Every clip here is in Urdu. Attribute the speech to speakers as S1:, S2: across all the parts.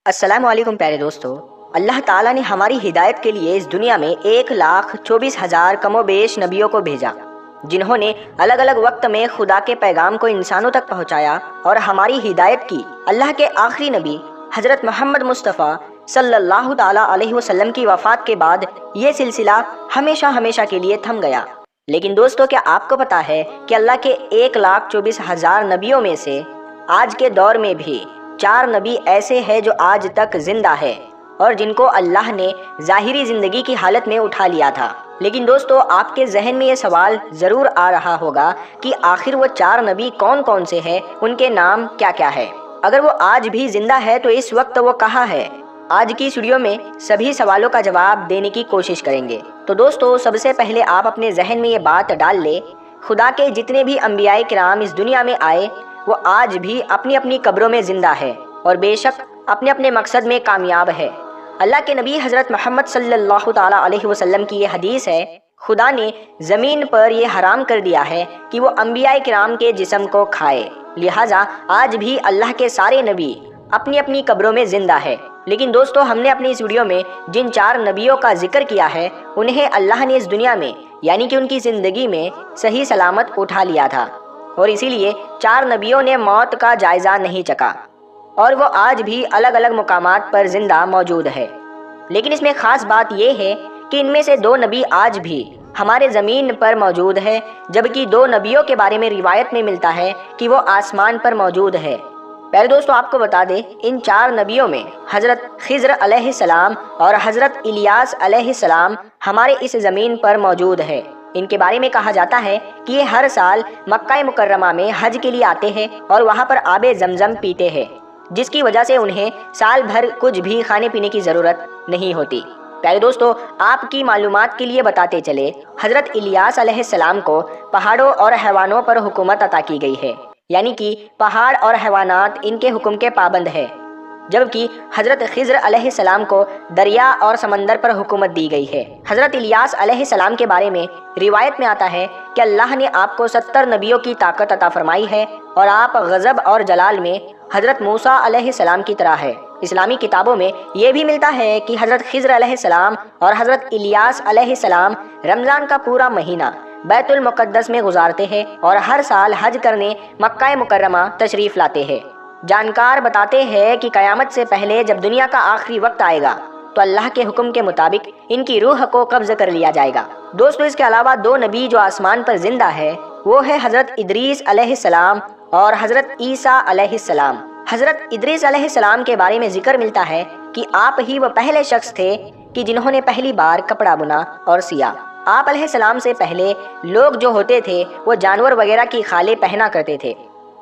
S1: السلام علیکم پیارے دوستو، اللہ تعالیٰ نے ہماری ہدایت کے لیے اس دنیا میں 1,24,000 کم و بیش نبیوں کو بھیجا، جنہوں نے الگ الگ وقت میں خدا کے پیغام کو انسانوں تک پہنچایا اور ہماری ہدایت کی۔ اللہ کے آخری نبی حضرت محمد مصطفیٰ صلی اللہ تعالیٰ علیہ وسلم کی وفات کے بعد یہ سلسلہ ہمیشہ ہمیشہ کے لیے تھم گیا۔ لیکن دوستو، کیا آپ کو پتا ہے کہ اللہ کے 1,24,000 نبیوں میں سے آج کے دور میں بھی 4 نبی ایسے ہیں جو آج تک زندہ ہے اور جن کو اللہ نے ظاہری زندگی کی حالت میں اٹھا لیا تھا۔ لیکن دوستو، آپ کے ذہن میں یہ سوال ضرور آ رہا ہوگا کہ آخر وہ 4 نبی کون کون سے ہیں، ان کے نام کیا کیا ہے؟ اگر وہ آج بھی زندہ ہے تو اس وقت وہ کہاں ہے؟ آج کی اس ویڈیو میں سبھی سوالوں کا جواب دینے کی کوشش کریں گے۔ تو دوستو، سب سے پہلے آپ اپنے ذہن میں یہ بات ڈال لیں، خدا کے جتنے بھی انبیاء کرام اس دنیا میں آئے وہ آج بھی اپنی اپنی قبروں میں زندہ ہے اور بے شک اپنے اپنے مقصد میں کامیاب ہے۔ اللہ کے نبی حضرت محمد صلی اللہ تعالیٰ علیہ وسلم کی یہ حدیث ہے، خدا نے زمین پر یہ حرام کر دیا ہے کہ وہ انبیاء کرام کے جسم کو کھائے، لہٰذا آج بھی اللہ کے سارے نبی اپنی اپنی قبروں میں زندہ ہے۔ لیکن دوستو، ہم نے اپنی اس ویڈیو میں جن 4 نبیوں کا ذکر کیا ہے انہیں اللہ نے اس دنیا میں یعنی کہ ان کی زندگی میں صحیح سلامت اٹھا لیا تھا، اور اسی لیے 4 نبیوں نے موت کا جائزہ نہیں چکا اور وہ آج بھی الگ الگ مقامات پر زندہ موجود ہے۔ لیکن اس میں خاص بات یہ ہے کہ ان میں سے 2 نبی آج بھی ہمارے زمین پر موجود ہے، جبکہ 2 نبیوں کے بارے میں روایت میں ملتا ہے کہ وہ آسمان پر موجود ہے۔ پہلے دوستو، آپ کو بتا دیں، ان 4 نبیوں میں حضرت خضر علیہ السلام اور حضرت الیاس علیہ السلام ہمارے اس زمین پر موجود ہے۔ ان کے بارے میں کہا جاتا ہے کہ یہ ہر سال مکہ مکرمہ میں حج کے لیے آتے ہیں اور وہاں پر آب زمزم پیتے ہیں، جس کی وجہ سے انہیں سال بھر کچھ بھی کھانے پینے کی ضرورت نہیں ہوتی۔ پیارے دوستو، آپ کی معلومات کے لیے بتاتے چلے، حضرت الیاس علیہ السلام کو پہاڑوں اور حیوانوں پر حکومت عطا کی گئی ہے، یعنی کہ پہاڑ اور حیوانات ان کے حکم کے پابند ہے، جبکہ حضرت خضر علیہ السلام کو دریا اور سمندر پر حکومت دی گئی ہے۔ حضرت الیاس علیہ السلام کے بارے میں روایت میں آتا ہے کہ اللہ نے آپ کو 70 نبیوں کی طاقت عطا فرمائی ہے اور آپ غضب اور جلال میں حضرت موسیٰ علیہ السلام کی طرح ہے۔ اسلامی کتابوں میں یہ بھی ملتا ہے کہ حضرت خضر علیہ السلام اور حضرت الیاس علیہ السلام رمضان کا پورا مہینہ بیت المقدس میں گزارتے ہیں اور ہر سال حج کرنے مکہ مکرمہ تشریف لاتے ہیں۔ جانکار بتاتے ہیں کہ قیامت سے پہلے جب دنیا کا آخری وقت آئے گا تو اللہ کے حکم کے مطابق ان کی روح کو قبض کر لیا جائے گا۔ دوستو، اس کے علاوہ 2 نبی جو آسمان پر زندہ ہے وہ ہے حضرت ادریس علیہ السلام اور حضرت عیسیٰ علیہ السلام۔ حضرت ادریس علیہ السلام کے بارے میں ذکر ملتا ہے کہ آپ ہی وہ پہلے شخص تھے کہ جنہوں نے پہلی بار کپڑا بنا اور سیا۔ آپ علیہ السلام سے پہلے لوگ جو ہوتے تھے وہ جانور وغیرہ کی خالیں پہنا کرتے تھے۔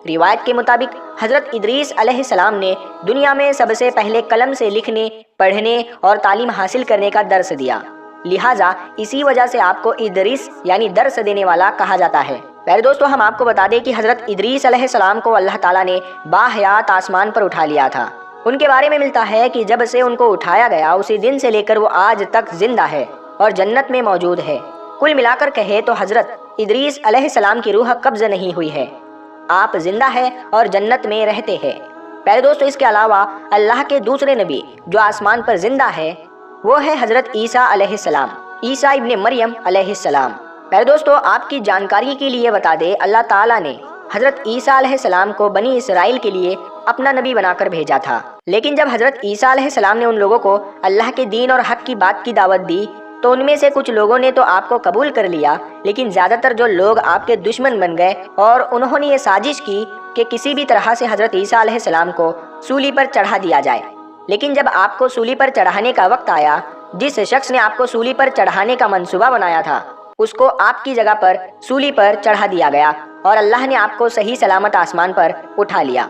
S1: روایت کے مطابق حضرت ادریس علیہ السلام نے دنیا میں سب سے پہلے قلم سے لکھنے، پڑھنے اور تعلیم حاصل کرنے کا درس دیا، لہٰذا اسی وجہ سے آپ کو ادریس یعنی درس دینے والا کہا جاتا ہے۔ پہلے دوستو، ہم آپ کو بتا دیں کہ حضرت ادریس علیہ السلام کو اللہ تعالیٰ نے باحیات آسمان پر اٹھا لیا تھا۔ ان کے بارے میں ملتا ہے کہ جب سے ان کو اٹھایا گیا اسی دن سے لے کر وہ آج تک زندہ ہے اور جنت میں موجود ہے۔ کل ملا کر کہے تو حضرت ادریس علیہ السلام کی روح قبض نہیں ہوئی ہے، آپ زندہ ہے اور جنت میں رہتے ہیں۔ پہلے دوستو، اس کے علاوہ اللہ کے دوسرے نبی جو آسمان پر زندہ ہے وہ ہے حضرت عیسیٰ علیہ السلام، عیسیٰ ابن مریم علیہ السلام۔ پہلے دوستو، آپ کی جانکاری کے لیے بتا دے، اللہ تعالیٰ نے حضرت عیسیٰ علیہ السلام کو بنی اسرائیل کے لیے اپنا نبی بنا کر بھیجا تھا، لیکن جب حضرت عیسیٰ علیہ السلام نے ان لوگوں کو اللہ کے دین اور حق کی بات کی دعوت دی تو ان میں سے کچھ لوگوں نے تو آپ کو قبول کر لیا، لیکن زیادہ تر جو لوگ آپ کے دشمن بن گئے اور انہوں نے یہ سازش کی کہ کسی بھی طرح سے حضرت عیسیٰ علیہ السلام کو سولی پر چڑھا دیا جائے۔ لیکن جب آپ کو سولی پر چڑھانے کا وقت آیا، جس شخص نے آپ کو سولی پر چڑھانے کا منصوبہ بنایا تھا اس کو آپ کی جگہ پر سولی پر چڑھا دیا گیا اور اللہ نے آپ کو صحیح سلامت آسمان پر اٹھا لیا۔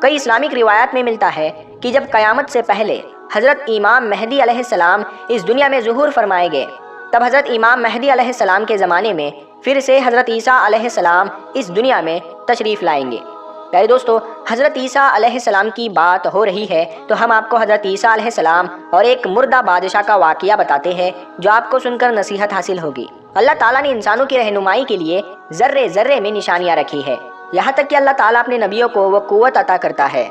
S1: کئی اسلامک روایات میں ملتا ہے کہ جب قیامت سے پہلے حضرت امام مہدی علیہ السلام اس دنیا میں ظہور فرمائے گئے تب حضرت امام مہدی علیہ السلام کے زمانے میں پھر سے حضرت عیسیٰ علیہ السلام اس دنیا میں تشریف لائیں گے۔ پیارے دوستو، حضرت عیسیٰ علیہ السلام کی بات ہو رہی ہے تو ہم آپ کو حضرت عیسیٰ علیہ السلام اور ایک مردہ بادشاہ کا واقعہ بتاتے ہیں جو آپ کو سن کر نصیحت حاصل ہوگی۔ اللہ تعالیٰ نے انسانوں کی رہنمائی کے لیے ذرے ذرے میں نشانیاں رکھی ہے، یہاں تک کہ اللہ تعالیٰ اپنے نبیوں کو وہ قوت عطا کرتا ہے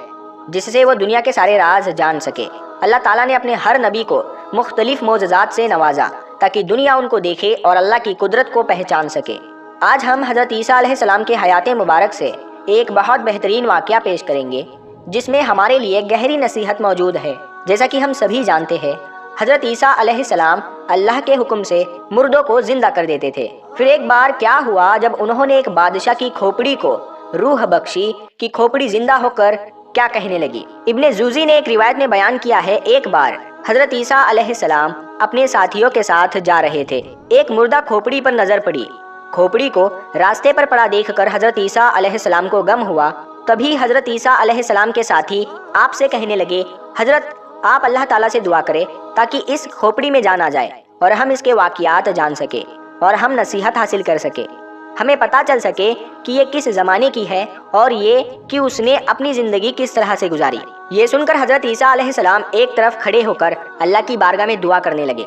S1: جس سے وہ دنیا کے سارے راز جان سکے۔ اللہ تعالیٰ نے اپنے ہر نبی کو مختلف معجزات سے نوازا تاکہ دنیا ان کو دیکھے اور اللہ کی قدرت کو پہچان سکے۔ آج ہم حضرت عیسیٰ علیہ السلام کے حیات مبارک سے ایک بہت بہترین واقعہ پیش کریں گے جس میں ہمارے لیے گہری نصیحت موجود ہے۔ جیسا کہ ہم سبھی جانتے ہیں، حضرت عیسیٰ علیہ السلام اللہ کے حکم سے مردوں کو زندہ کر دیتے تھے۔ پھر ایک بار کیا ہوا، جب انہوں نے ایک بادشاہ کی کھوپڑی کو روح بخشی کہ کھوپڑی زندہ ہو کر کیا کہنے لگی۔ ابن جوزی نے ایک روایت میں بیان کیا ہے، ایک بار حضرت عیسیٰ علیہ السلام اپنے ساتھیوں کے ساتھ جا رہے تھے۔ ایک مردہ کھوپڑی پر نظر پڑی۔ کھوپڑی کو راستے پر پڑا دیکھ کر حضرت عیسیٰ علیہ السلام کو غم ہوا۔ تبھی حضرت عیسیٰ علیہ السلام کے ساتھی آپ سے کہنے لگے، حضرت آپ اللہ تعالیٰ سے دعا کریں تاکہ اس کھوپڑی میں جان آ جائے اور ہم اس کے واقعات جان سکے اور ہم نصیحت حاصل کر سکے، ہمیں پتہ چل سکے کہ یہ کس زمانے کی ہے اور یہ کہ اس نے اپنی زندگی کس طرح سے گزاری۔ یہ سن کر حضرت عیسیٰ علیہ السلام ایک طرف کھڑے ہو کر اللہ کی بارگاہ میں دعا کرنے لگے۔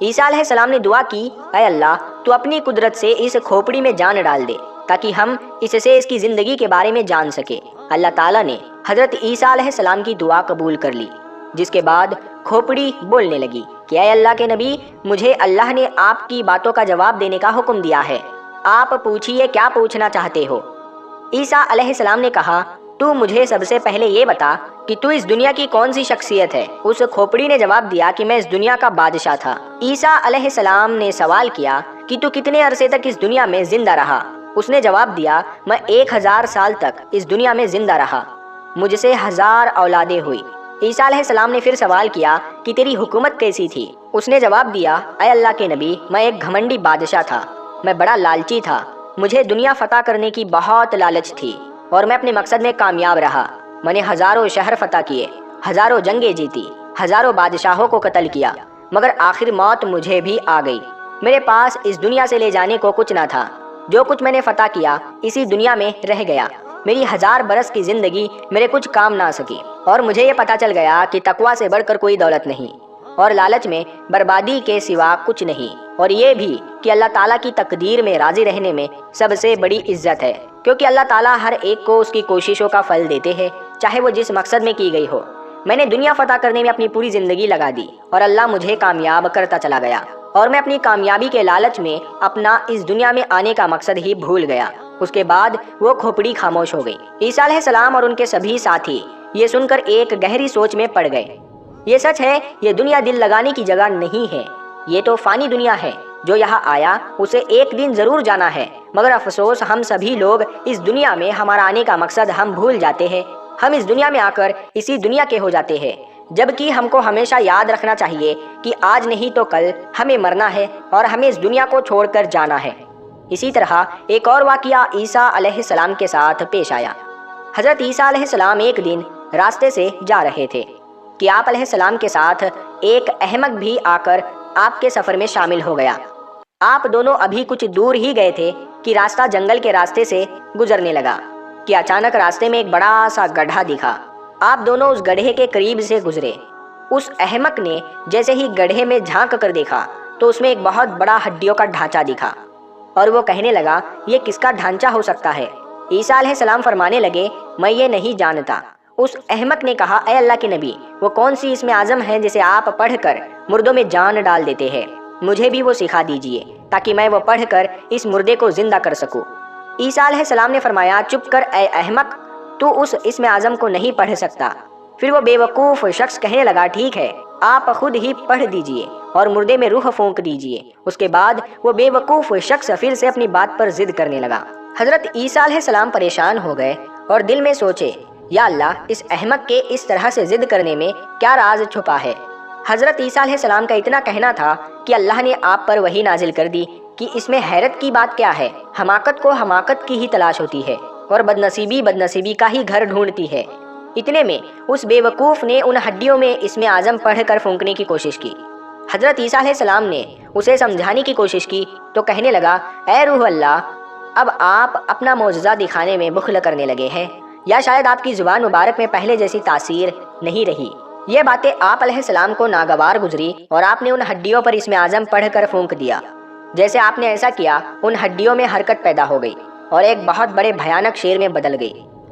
S1: عیسیٰ علیہ السلام نے دعا کی، اے اللہ تو اپنی قدرت سے اس کھوپڑی میں جان ڈال دے تاکہ ہم اس سے اس کی زندگی کے بارے میں جان سکے۔ اللہ تعالیٰ نے حضرت عیسیٰ علیہ السلام کی دعا قبول کر لی، جس کے بعد کھوپڑی بولنے لگی کہ اے اللہ کے نبی، مجھے اللہ نے آپ کی باتوں کا جواب دینے کا حکم دیا ہے، آپ پوچھئے کیا پوچھنا چاہتے ہو۔ عیسیٰ علیہ السلام نے کہا، تو مجھے سب سے پہلے یہ بتا کہ تو اس دنیا کی کون سی شخصیت ہے۔ اس کھوپڑی نے جواب دیا کہ میں اس دنیا کا بادشاہ تھا۔ عیسیٰ علیہ السلام نے سوال کیا کہ تو کتنے عرصے تک اس دنیا میں زندہ رہا۔ اس نے جواب دیا، میں 1000 سال تک اس دنیا میں زندہ رہا، مجھ سے 1000 اولادیں ہوئی۔ عیسیٰ علیہ السلام نے پھر سوال کیا کہ تیری حکومت کیسی تھی؟ اس نے جواب دیا، اے اللہ کے نبی، میں ایک گھمنڈی بادشاہ تھا، میں بڑا لالچی تھا، مجھے دنیا فتح کرنے کی بہت لالچ تھی اور میں اپنے مقصد میں کامیاب رہا۔ میں نے ہزاروں شہر فتح کیے، ہزاروں جنگیں جیتی، ہزاروں بادشاہوں کو قتل کیا، مگر آخر موت مجھے بھی آ گئی۔ میرے پاس اس دنیا سے لے جانے کو کچھ نہ تھا، جو کچھ میں نے فتح کیا اسی دنیا میں رہ گیا۔ میری 1000 برس کی زندگی میرے کچھ کام نہ سکی اور مجھے یہ پتہ چل گیا کہ تقویٰ سے بڑھ کر کوئی دولت نہیں اور لالچ میں بربادی کے سوا کچھ نہیں، اور یہ بھی کہ اللہ تعالیٰ کی تقدیر میں راضی رہنے میں سب سے بڑی عزت ہے، کیونکہ اللہ تعالیٰ ہر ایک کو اس کی کوششوں کا پھل دیتے ہیں، چاہے وہ جس مقصد میں کی گئی ہو۔ میں نے دنیا فتح کرنے میں اپنی پوری زندگی لگا دی اور اللہ مجھے کامیاب کرتا چلا گیا، اور میں اپنی کامیابی کے لالچ میں اپنا اس دنیا میں آنے کا مقصد ہی بھول گیا۔ اس کے بعد وہ کھوپڑی خاموش ہو گئی۔ عیسیٰ علیہ السلام اور ان کے سبھی ساتھی یہ سن کر ایک گہری سوچ میں پڑ گئے۔ یہ سچ ہے، یہ دنیا دل لگانے کی جگہ نہیں ہے، یہ تو فانی دنیا ہے۔ جو یہاں آیا اسے ایک دن ضرور جانا ہے، مگر افسوس ہم سبھی لوگ اس دنیا میں ہمارا آنے کا مقصد ہم بھول جاتے ہیں۔ ہم اس دنیا میں آ کر اسی دنیا کے ہو جاتے ہیں، جبکہ ہم کو ہمیشہ یاد رکھنا چاہیے کہ آج نہیں تو کل ہمیں مرنا ہے اور ہمیں اس دنیا کو چھوڑ کر جانا ہے۔ اسی طرح ایک اور واقعہ عیسیٰ علیہ السلام کے ساتھ پیش آیا۔ حضرت عیسیٰ علیہ السلام ایک دن راستے سے جا رہے تھے کہ آپ علیہ السلام کے ساتھ ایک احمق بھی آ کر آپ کے سفر میں شامل ہو گیا۔ آپ دونوں ابھی کچھ دور ہی گئے تھے کہ راستہ جنگل کے راستے سے گزرنے لگا کہ اچانک راستے میں ایک بڑا سا گڑھا دکھا۔ آپ دونوں اس گڑھے کے قریب سے گزرے۔ اس احمق نے جیسے ہی گڑھے میں جھانک کر دیکھا تو اس میں ایک بہت بڑا ہڈیوں کا ڈھانچہ دکھا، اور وہ کہنے لگا، یہ کس کا ڈھانچہ ہو سکتا ہے؟ عیسیٰ علیہ السلام فرمانے لگے، میں یہ نہیں جانتا۔ اس احمق نے کہا، اے اللہ کے نبی، وہ کون سی اسم اعظم ہے جسے آپ پڑھ کر مردوں میں جان ڈال دیتے ہیں؟ مجھے بھی وہ سکھا دیجئے تاکہ میں وہ پڑھ کر اس مردے کو زندہ کر سکوں۔ عیسیٰ علیہ السلام نے فرمایا، چپ کر اے احمق، تو اس اسم اعظم کو نہیں پڑھ سکتا۔ پھر وہ بے وقوف شخص کہنے لگا، ٹھیک ہے، آپ خود ہی پڑھ دیجئے اور مردے میں روح پھونک دیجئے۔ اس کے بعد وہ بے وقوف شخص پھر سے اپنی بات پر ضد کرنے لگا۔ حضرت عیسیٰ علیہ السلام پریشان ہو گئے اور دل میں سوچے، یا اللہ، اس احمق کے اس طرح سے ضد کرنے میں کیا راز چھپا ہے؟ حضرت عیسیٰ علیہ السلام کا اتنا کہنا تھا کہ اللہ نے آپ پر وحی نازل کر دی کہ اس میں حیرت کی بات کیا ہے؟ حماقت کو حماقت کی ہی تلاش ہوتی ہے اور بدنصیبی بدنصیبی کا ہی گھر ڈھونڈتی ہے۔ اتنے میں اس بے وقوف نے ان ہڈیوں میں اسم اعظم پڑھ کر پھونکنے کی کوشش کی۔ حضرت عیسیٰ علیہ السلام نے اسے سمجھانے کی کوشش کی تو کہنے لگا، اے روح اللہ، اب آپ اپنا معجزہ دکھانے میں بخل کرنے لگے ہیں، یا شاید آپ کی زبان مبارک میں پہلے جیسی تاثیر نہیں رہی۔ یہ باتیں آپ علیہ السلام کو ناگوار گزری اور آپ نے ان ہڈیوں پر اسم اعظم پڑھ کر پھونک دیا۔ جیسے آپ نے ایسا کیا، ان ہڈیوں میں حرکت پیدا ہو گئی اور ایک بہت بڑے بھیانک شیر میں بدل گئی۔